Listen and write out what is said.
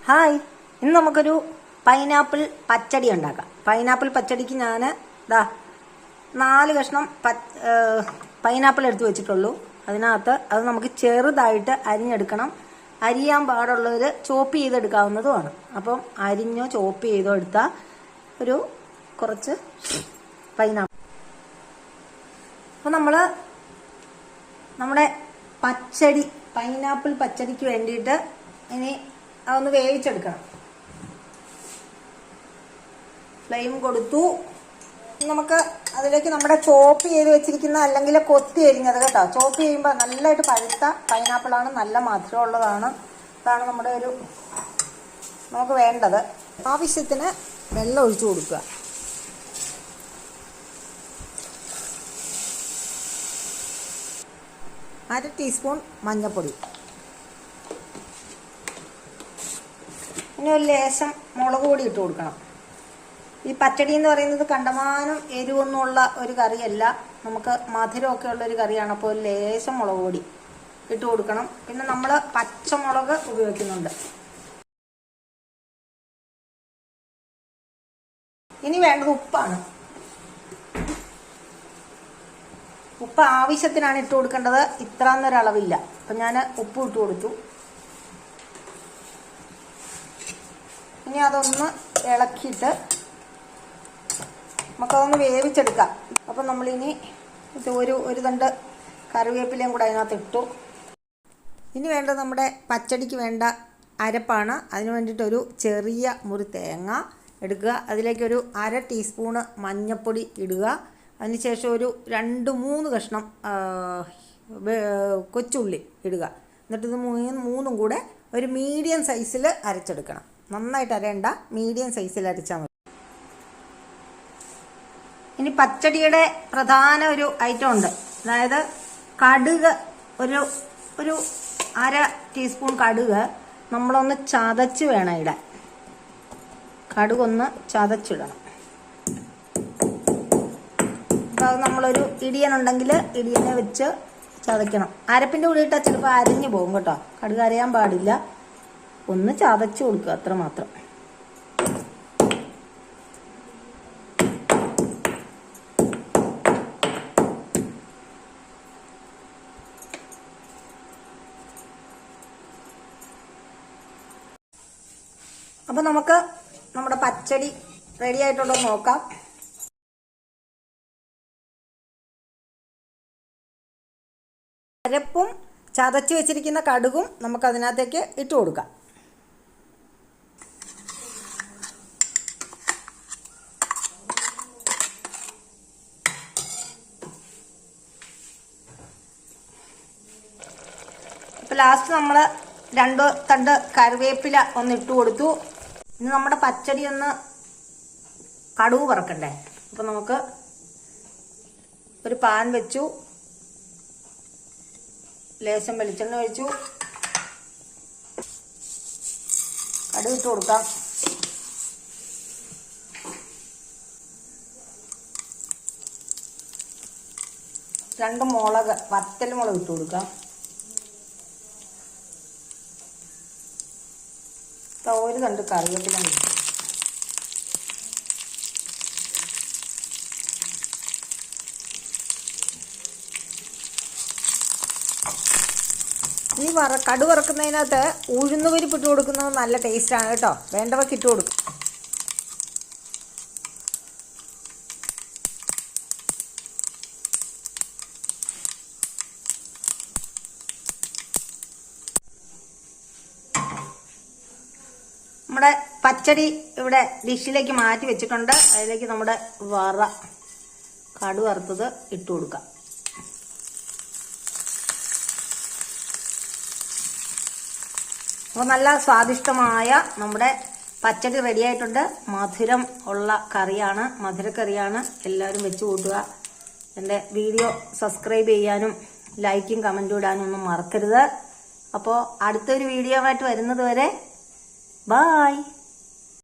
Hi, ഇന്ന് നമുക്കൊരു pineapple പച്ചടി ഉണ്ടാക്കാം. പൈനാപ്പിൾ പച്ചടിക്ക് ഞാൻ 4 കഷ്ണം പൈനാപ്പിൾ എടുത്ത് വെച്ചിട്ടുള്ളൂ. അതിനകത്ത് അത് നമുക്ക് ചെറുതായിട്ട് അരിഞ്ഞെടുക്കണം. അരിയാൻ പാടുള്ളവർ ചോപ്പ് ചെയ്തെടുക്കാവുന്നതുമാണ്. അപ്പം അരിഞ്ഞോ ചോപ്പ് ചെയ്തോ എടുത്താൽ ഒരു കുറച്ച് പൈനാപ്പിൾ. അപ്പോൾ നമ്മുടെ പൈനാപ്പിൾ പച്ചടിക്ക് വേണ്ടിയിട്ട് ഇനി അതൊന്ന് വേവിച്ചെടുക്കണം. ഫ്ലെയിം കൊടുത്തു. നമുക്ക് അതിലേക്ക് നമ്മുടെ ചോപ്പ് ചെയ്ത് വെച്ചിരിക്കുന്ന അല്ലെങ്കിൽ കൊത്തി എരിഞ്ഞത് കേട്ടോ. ചോപ്പ് ചെയ്യുമ്പോൾ നല്ലതായിട്ട് പഴുത്ത പൈനാപ്പിളാണ്, നല്ല മധുരമുള്ളതാണ്. ഇതാണ് നമുക്ക് വേണ്ടത്. ആവശ്യത്തിന് വെള്ളം ഒഴിച്ചു കൊടുക്കുക. അര ടീസ്പൂൺ മഞ്ഞൾപ്പൊടി, ഇനി ഒരു ലേശം മുളക് പൊടി ഇട്ട് കൊടുക്കണം. ഈ പച്ചടി എന്ന് പറയുന്നത് കണ്ടമാനം എരിവൊന്നുമുള്ള ഒരു കറിയല്ല, നമുക്ക് മധുരമൊക്കെ ഉള്ള ഒരു കറിയാണ്. അപ്പോൾ ഒരു ലേശം മുളക് പൊടി ഇട്ട് കൊടുക്കണം. പിന്നെ നമ്മൾ പച്ചമുളക് ഉപയോഗിക്കുന്നുണ്ട്. ഇനി വേണ്ടത് ഉപ്പാണ്. ഉപ്പ് ആവശ്യത്തിനാണ് ഇട്ട് കൊടുക്കേണ്ടത്, ഇത്ര എന്നൊരളവില്ല. അപ്പം ഞാൻ ഉപ്പ് ഇട്ട് കൊടുത്തു. ഇനി അതൊന്ന് ഇളക്കിയിട്ട് നമുക്കതൊന്ന് വേവിച്ചെടുക്കാം. അപ്പം നമ്മളിനി ഒരു തണ്ട് കറിവേപ്പിലയും കൂടെ അതിനകത്ത് ഇട്ടു. ഇനി വേണ്ടത് നമ്മുടെ പച്ചടിക്ക് വേണ്ട അരപ്പാണ്. അതിന് വേണ്ടിയിട്ടൊരു ചെറിയ മുറി തേങ്ങ എടുക്കുക. അതിലേക്കൊരു അര ടീസ്പൂണ് മഞ്ഞൾപ്പൊടി ഇടുക. അതിനുശേഷം ഒരു 2-3 കഷ്ണം കൊച്ചുള്ളി ഇടുക. എന്നിട്ട് ഇത് മൂന്നും കൂടെ ഒരു മീഡിയം സൈസിൽ അരച്ചെടുക്കണം. നന്നായിട്ട് അരയണ്ട, മീഡിയം സൈസിൽ അരച്ചാൽ മതി. ഇനി പച്ചടിയുടെ പ്രധാന ഒരു ഐറ്റം ഉണ്ട്, അതായത് കടുക്. ഒരു അര ടീസ്പൂൺ കടുക് നമ്മളൊന്ന് ചതച്ച് വേണം ഇടാൻ. കടുകൊന്ന് ചതച്ചിടണം. അപ്പോൾ അത് നമ്മളൊരു ഇടിയനുണ്ടെങ്കിൽ ഇടിയനെ വെച്ച് ചതയ്ക്കണം. അരപ്പിൻ്റെ കൂടെ ഇട്ടാൽ ചിലപ്പോൾ അരിഞ്ഞു പോകും കേട്ടോ. കടുക് അരയാൻ പാടില്ല, ഒന്ന് ചതച്ച് കൊടുക്കുക, അത്ര മാത്രം. അപ്പൊ നമുക്ക് നമ്മുടെ പച്ചടി റെഡി ആയിട്ടുണ്ടോ നോക്കാം. അരപ്പും ചതച്ച് വെച്ചിരിക്കുന്ന കടുകും നമുക്ക് അതിനകത്തേക്ക് ഇട്ട് കൊടുക്കാം. അപ്പോൾ ലാസ്റ്റ് നമ്മൾ 2 തണ്ട് കറിവേപ്പില ഒന്ന് ഇട്ട് കൊടുത്തു. ഇനി നമ്മുടെ പച്ചടി ഒന്ന് കടുക് വറക്കണ്ടേ. അപ്പം നമുക്ക് ഒരു പാൻ വെച്ചു, ലേശം വെളിച്ചെണ്ണ ഒഴിച്ചു, കടുക് ഇട്ട് കൊടുക്കാം. രണ്ട് മുളക്, വറ്റൽ മുളക് ഇട്ട് കൊടുക്കാം. ഒരു തണ്ട് കറിവേപ്പില ഇട്ടു. ഈ കടുക് വറക്കുന്നതിനകത്ത് ഉഴുന്നുപരിപ്പ് ഇട്ട് കൊടുക്കുന്നത് നല്ല ടേസ്റ്റാണ് കേട്ടോ. വേണ്ടവർക്ക് ഇട്ട് കൊടുക്കും. നമ്മുടെ പച്ചടി ഇവിടെ ഡിഷിലേക്ക് മാറ്റി വെച്ചിട്ടുണ്ട്. അതിലേക്ക് നമ്മുടെ കടുക് വറുത്തത് ഇട്ട് കൊടുക്കാം. അപ്പോൾ നല്ല സ്വാദിഷ്ടമായ നമ്മുടെ പച്ചടി റെഡി ആയിട്ടുണ്ട്. മധുരം ഉള്ള കറിയാണ്, മധുരക്കറിയാണ്. എല്ലാവരും വെച്ച് കൂട്ടുക. എൻ്റെ വീഡിയോ സബ്സ്ക്രൈബ് ചെയ്യാനും ലൈക്കും കമൻറ്റും ഇടാനും ഒന്നും മറക്കരുത്. അപ്പോൾ അടുത്തൊരു വീഡിയോ ആയിട്ട് വരുന്നത് വരെ ബൈ.